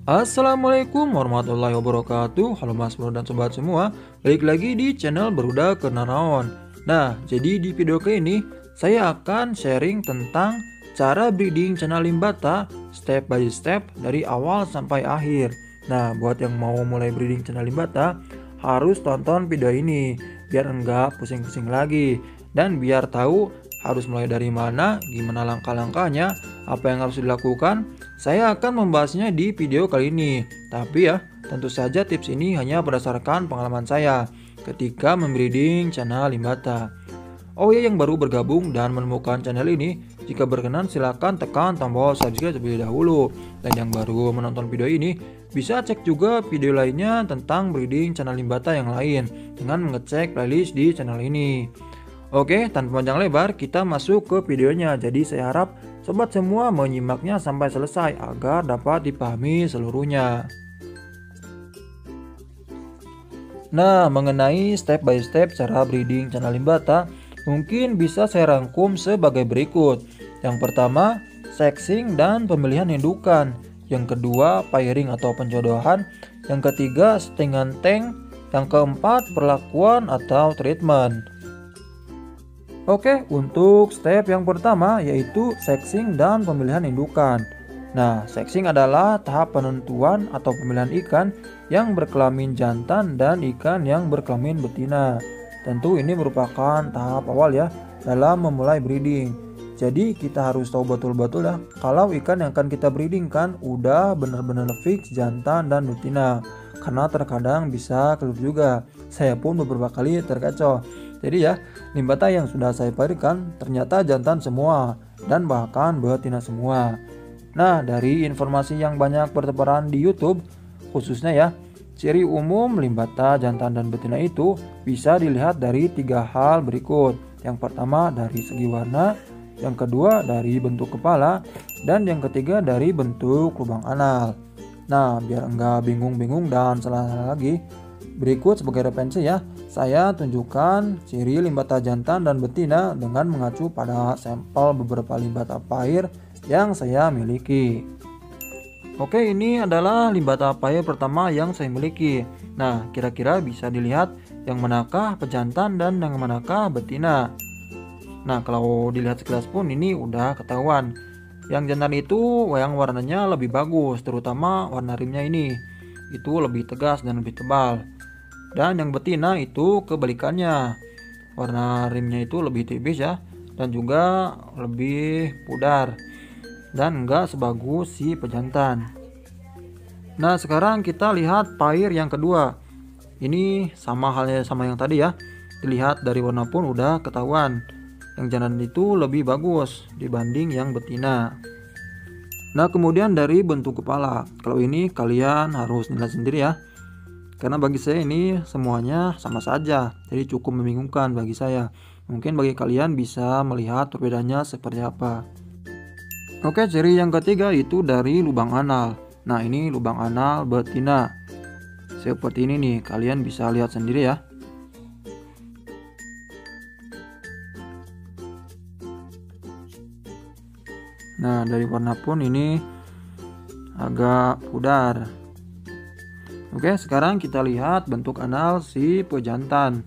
Assalamualaikum warahmatullahi wabarakatuh. Halo Mas Bro dan Sobat semua, balik lagi di channel Barudak Kenaraon. Nah, jadi di video kali ini saya akan sharing tentang cara breeding chana limbata step by step dari awal sampai akhir. Nah, buat yang mau mulai breeding chana limbata harus tonton video ini biar enggak pusing-pusing lagi dan biar tahu harus mulai dari mana, gimana langkah-langkahnya, apa yang harus dilakukan. Saya akan membahasnya di video kali ini. Tapi ya, tentu saja tips ini hanya berdasarkan pengalaman saya ketika membreeding chana limbata. Oh ya, yang baru bergabung dan menemukan channel ini, jika berkenan silahkan tekan tombol subscribe terlebih dahulu. Dan yang baru menonton video ini, bisa cek juga video lainnya tentang breeding chana limbata yang lain dengan mengecek playlist di channel ini. Oke, tanpa panjang lebar kita masuk ke videonya. Jadi saya harap sobat semua menyimaknya sampai selesai agar dapat dipahami seluruhnya. Nah, mengenai step by step cara breeding chana limbata, mungkin bisa saya rangkum sebagai berikut. Yang pertama, sexing dan pemilihan indukan. Yang kedua, pairing atau penjodohan. Yang ketiga, settingan tank. Yang keempat, perlakuan atau treatment. Oke, untuk step yang pertama yaitu sexing dan pemilihan indukan. Nah, sexing adalah tahap penentuan atau pemilihan ikan yang berkelamin jantan dan ikan yang berkelamin betina. Tentu ini merupakan tahap awal ya dalam memulai breeding. Jadi kita harus tahu betul-betul ya kalau ikan yang akan kita breeding kan udah benar-benar fix jantan dan betina. Karena terkadang bisa keliru juga. Saya pun beberapa kali terkecoh. Jadi ya, limbata yang sudah saya pairkan ternyata jantan semua dan bahkan betina semua. Nah, dari informasi yang banyak bertebaran di YouTube, khususnya ya, ciri umum limbata jantan dan betina itu bisa dilihat dari 3 hal berikut. Yang pertama dari segi warna, yang kedua dari bentuk kepala, dan yang ketiga dari bentuk lubang anal. Nah, biar enggak bingung-bingung dan salah-salah lagi, berikut sebagai referensi ya, saya tunjukkan ciri limbata jantan dan betina dengan mengacu pada sampel beberapa limbata pair yang saya miliki. Oke, ini adalah limbata pair pertama yang saya miliki. Nah, kira-kira bisa dilihat yang manakah pejantan dan yang manakah betina. Nah, kalau dilihat sekilas pun ini udah ketahuan. Yang jantan itu yang warnanya lebih bagus, terutama warna rimnya ini. Itu lebih tegas dan lebih tebal. Dan yang betina itu kebalikannya, warna rimnya itu lebih tipis ya, dan juga lebih pudar dan enggak sebagus si pejantan. Nah, sekarang kita lihat pair yang kedua. Ini sama halnya sama yang tadi ya, dilihat dari warna pun udah ketahuan yang jantan itu lebih bagus dibanding yang betina. Nah, kemudian dari bentuk kepala, kalau ini kalian harus nilai sendiri ya. Karena bagi saya ini semuanya sama saja, jadi cukup membingungkan bagi saya. Mungkin bagi kalian bisa melihat perbedaannya seperti apa. Oke, ciri yang ketiga itu dari lubang anal. Nah, ini lubang anal betina. Seperti ini nih, kalian bisa lihat sendiri ya. Nah, dari warna pun ini agak pudar. Oke, sekarang kita lihat bentuk anal si pejantan.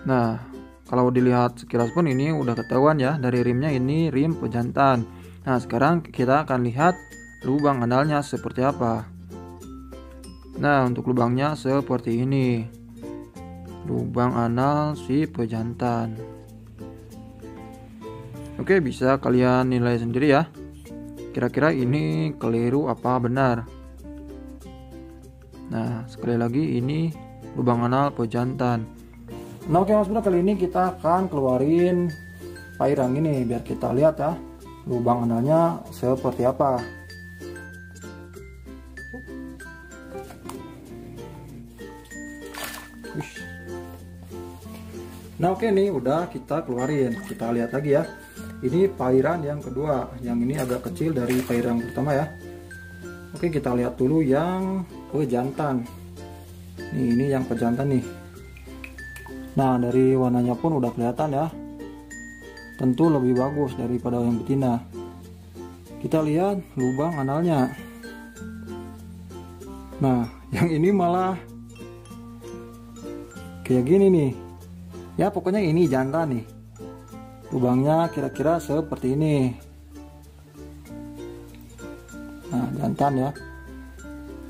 Nah, kalau dilihat sekilas pun ini udah ketahuan ya, dari rimnya ini rim pejantan. Nah, sekarang kita akan lihat lubang analnya seperti apa. Nah, untuk lubangnya seperti ini. Lubang anal si pejantan. Oke, bisa kalian nilai sendiri ya. Kira-kira ini keliru apa benar? Nah, sekali lagi ini lubang anal pejantan. Nah, oke Mas Bro, kali ini kita akan keluarin pairang ini biar kita lihat ya lubang analnya seperti apa. Nah, oke nih udah kita keluarin. Kita lihat lagi ya. Ini pairan yang kedua, yang ini agak kecil dari pairan pertama ya. Oke, kita lihat dulu yang pejantan. Ini yang pejantan nih. Nah, dari warnanya pun udah kelihatan ya. Tentu lebih bagus daripada yang betina. kita lihat lubang analnya. Nah, yang ini malah kayak gini nih. Ya pokoknya ini jantan nih. Lubangnya kira-kira seperti ini. Nah, jantan ya.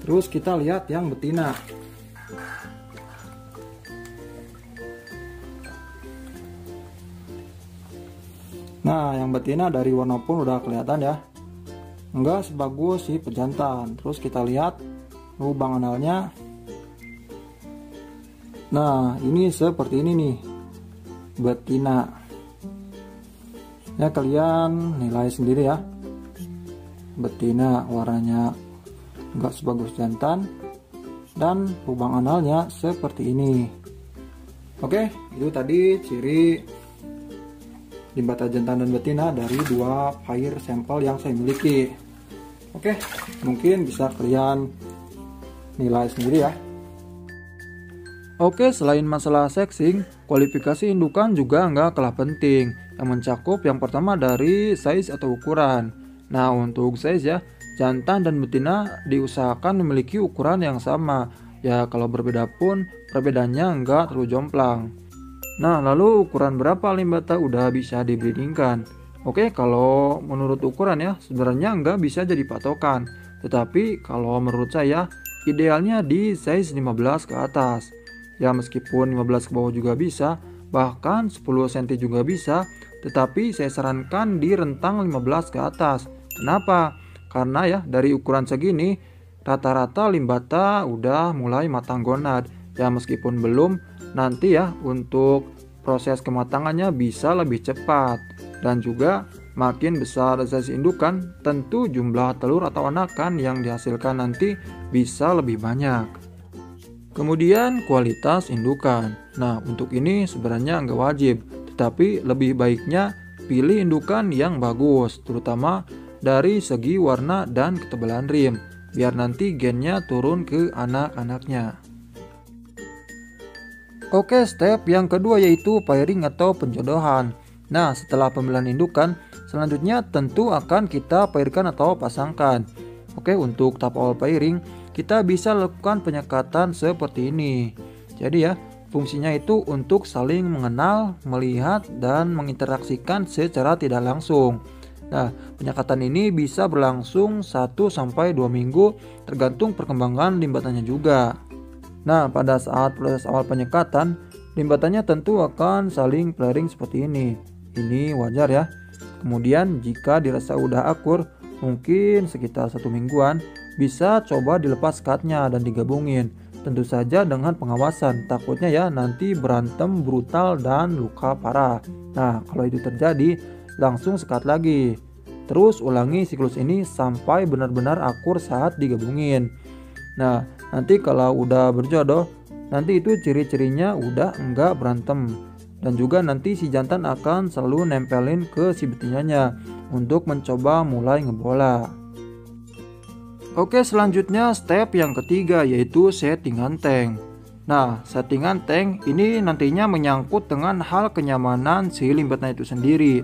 Terus kita lihat yang betina. Nah, yang betina dari warna pun udah kelihatan ya. Enggak sebagus si pejantan. Terus kita lihat lubang analnya. Nah, ini seperti ini nih, betina. Ya kalian nilai sendiri ya. Betina warnanya enggak sebagus jantan dan lubang analnya seperti ini. Oke, itu tadi ciri limbata jantan dan betina dari dua pair sampel yang saya miliki. Oke, mungkin bisa kalian nilai sendiri ya. Oke, selain masalah sexing, kualifikasi indukan juga nggak kalah penting, yang mencakup yang pertama dari size atau ukuran. Nah, untuk size ya, jantan dan betina diusahakan memiliki ukuran yang sama. Ya, kalau berbeda pun perbedaannya nggak terlalu jomplang. Nah, lalu ukuran berapa limbata udah bisa dibreedingkan? Oke, kalau menurut ukuran ya, sebenarnya nggak bisa jadi patokan. Tetapi kalau menurut saya, idealnya di size 15 ke atas. Ya meskipun 15 ke bawah juga bisa, bahkan 10 cm juga bisa, tetapi saya sarankan di rentang 15 ke atas. Kenapa? Karena ya dari ukuran segini, rata-rata limbata udah mulai matang gonad. Ya meskipun belum, nanti ya untuk proses kematangannya bisa lebih cepat. Dan juga makin besar size indukan, tentu jumlah telur atau anakan yang dihasilkan nanti bisa lebih banyak. Kemudian kualitas indukan. Nah, untuk ini sebenarnya nggak wajib, tetapi lebih baiknya pilih indukan yang bagus, terutama dari segi warna dan ketebalan rim, biar nanti gennya turun ke anak-anaknya. Oke, step yang kedua yaitu pairing atau penjodohan. Nah, setelah pemilihan indukan, selanjutnya tentu akan kita pairkan atau pasangkan. Oke, untuk tahap awal pairing, kita bisa lakukan penyekatan seperti ini. Jadi ya, fungsinya itu untuk saling mengenal, melihat, dan menginteraksikan secara tidak langsung. Nah, penyekatan ini bisa berlangsung 1-2 minggu tergantung perkembangan limbatannya juga. Nah, pada saat proses awal penyekatan, limbatannya tentu akan saling pairing seperti ini. Ini wajar ya. Kemudian jika dirasa udah akur, mungkin sekitar 1 mingguan, bisa coba dilepas skatnya dan digabungin. Tentu saja dengan pengawasan, takutnya ya nanti berantem brutal dan luka parah. Nah, kalau itu terjadi, langsung sekat lagi. Terus ulangi siklus ini sampai benar-benar akur saat digabungin. Nah, nanti kalau udah berjodoh, nanti itu ciri-cirinya udah enggak berantem. Dan juga nanti si jantan akan selalu nempelin ke si betinanya untuk mencoba mulai ngebola. Oke, selanjutnya step yang ketiga yaitu settingan tank. Nah, settingan tank ini nantinya menyangkut dengan hal kenyamanan si limbatnya itu sendiri.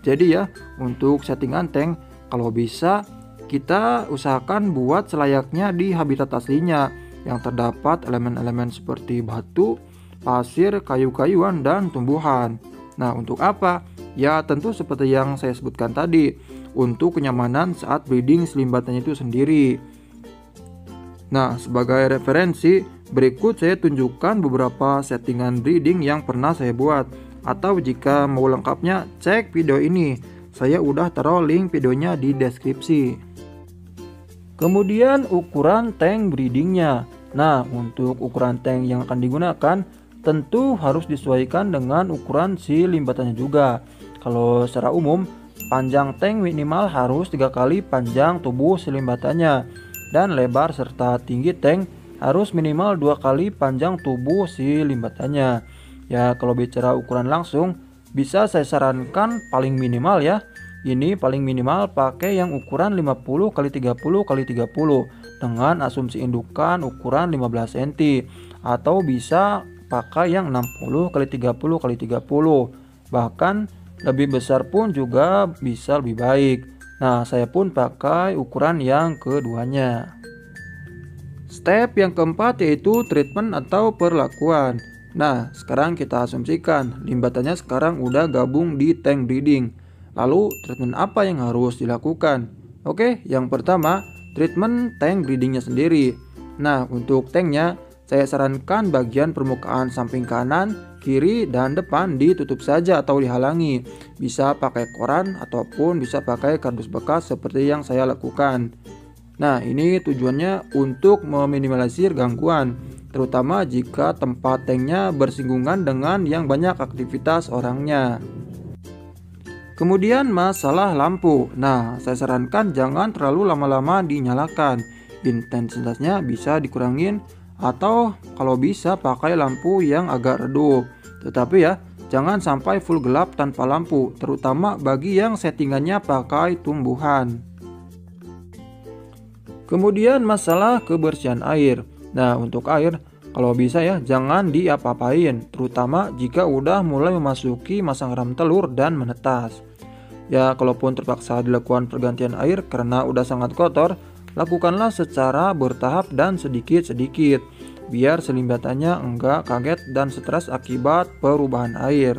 Jadi ya, untuk settingan tank kalau bisa kita usahakan buat selayaknya di habitat aslinya yang terdapat elemen-elemen seperti batu, pasir, kayu-kayuan, dan tumbuhan. Nah, untuk apa? Ya, tentu seperti yang saya sebutkan tadi, untuk kenyamanan saat breeding selimbatannya itu sendiri. Nah, sebagai referensi, berikut saya tunjukkan beberapa settingan breeding yang pernah saya buat. Atau jika mau lengkapnya, cek video ini. Saya udah taruh link videonya di deskripsi. Kemudian ukuran tank breedingnya. Nah, untuk ukuran tank yang akan digunakan, tentu harus disesuaikan dengan ukuran si limbatannya juga. Kalau secara umum, panjang tank minimal harus 3 kali panjang tubuh si limbatannya, dan lebar serta tinggi tank harus minimal 2 kali panjang tubuh si limbatannya. Ya, kalau bicara ukuran langsung, bisa saya sarankan paling minimal ya. Ini paling minimal pakai yang ukuran 50 x 30 x 30 dengan asumsi indukan ukuran 15 cm, atau bisa pakai yang 60 x 30 x 30. Bahkan lebih besar pun juga bisa lebih baik. Nah, saya pun pakai ukuran yang keduanya. Step yang keempat yaitu treatment atau perlakuan. Nah, sekarang kita asumsikan limbatannya sekarang udah gabung di tank breeding. Lalu, treatment apa yang harus dilakukan? Oke, yang pertama, treatment tank breedingnya sendiri. Nah, untuk tanknya, saya sarankan bagian permukaan samping kanan, kiri, dan depan ditutup saja atau dihalangi. Bisa pakai koran ataupun bisa pakai kardus bekas seperti yang saya lakukan. Nah, ini tujuannya untuk meminimalisir gangguan, terutama jika tempat tanknya bersinggungan dengan yang banyak aktivitas orangnya. Kemudian masalah lampu. Nah, saya sarankan jangan terlalu lama-lama dinyalakan. Intensitasnya bisa dikurangin atau kalau bisa pakai lampu yang agak redup. Tetapi ya, jangan sampai full gelap tanpa lampu, terutama bagi yang settingannya pakai tumbuhan. Kemudian masalah kebersihan air. Nah, untuk air kalau bisa ya jangan diapa-apain, terutama jika udah mulai memasuki masa ngeram telur dan menetas. Ya, kalaupun terpaksa dilakukan pergantian air karena udah sangat kotor, lakukanlah secara bertahap dan sedikit-sedikit, biar selimbatannya enggak kaget dan stres akibat perubahan air.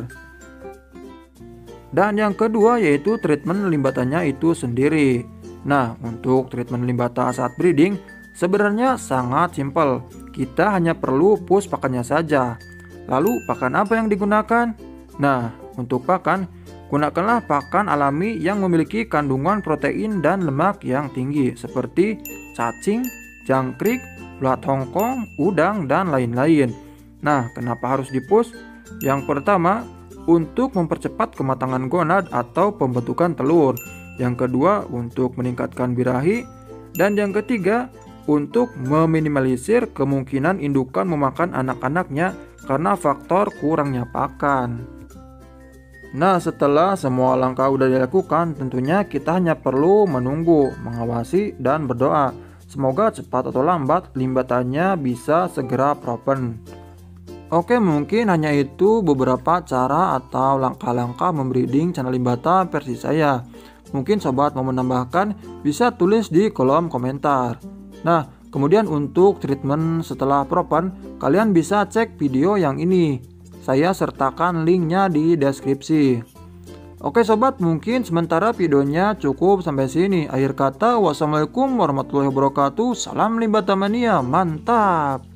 Dan yang kedua yaitu treatment limbatannya itu sendiri. Nah, untuk treatment limbata saat breeding sebenarnya sangat simpel. Kita hanya perlu push pakannya saja. Lalu pakan apa yang digunakan? Nah, untuk pakan, gunakanlah pakan alami yang memiliki kandungan protein dan lemak yang tinggi seperti cacing, jangkrik, ulat Hongkong, udang, dan lain-lain. Nah, kenapa harus dipush? Yang pertama, untuk mempercepat kematangan gonad atau pembentukan telur. Yang kedua, untuk meningkatkan birahi. Dan yang ketiga, untuk meminimalisir kemungkinan indukan memakan anak-anaknya karena faktor kurangnya pakan. Nah, setelah semua langkah udah dilakukan, tentunya kita hanya perlu menunggu, mengawasi, dan berdoa. Semoga cepat atau lambat limbatannya bisa segera propen. Oke, mungkin hanya itu beberapa cara atau langkah-langkah membreeding channel limbata versi saya. Mungkin sobat mau menambahkan, bisa tulis di kolom komentar. Nah, kemudian untuk treatment setelah propen, kalian bisa cek video yang ini. Saya sertakan linknya di deskripsi. Oke sobat, mungkin sementara videonya cukup sampai sini. Akhir kata, wassalamualaikum warahmatullahi wabarakatuh. Salam limbata mania, mantap!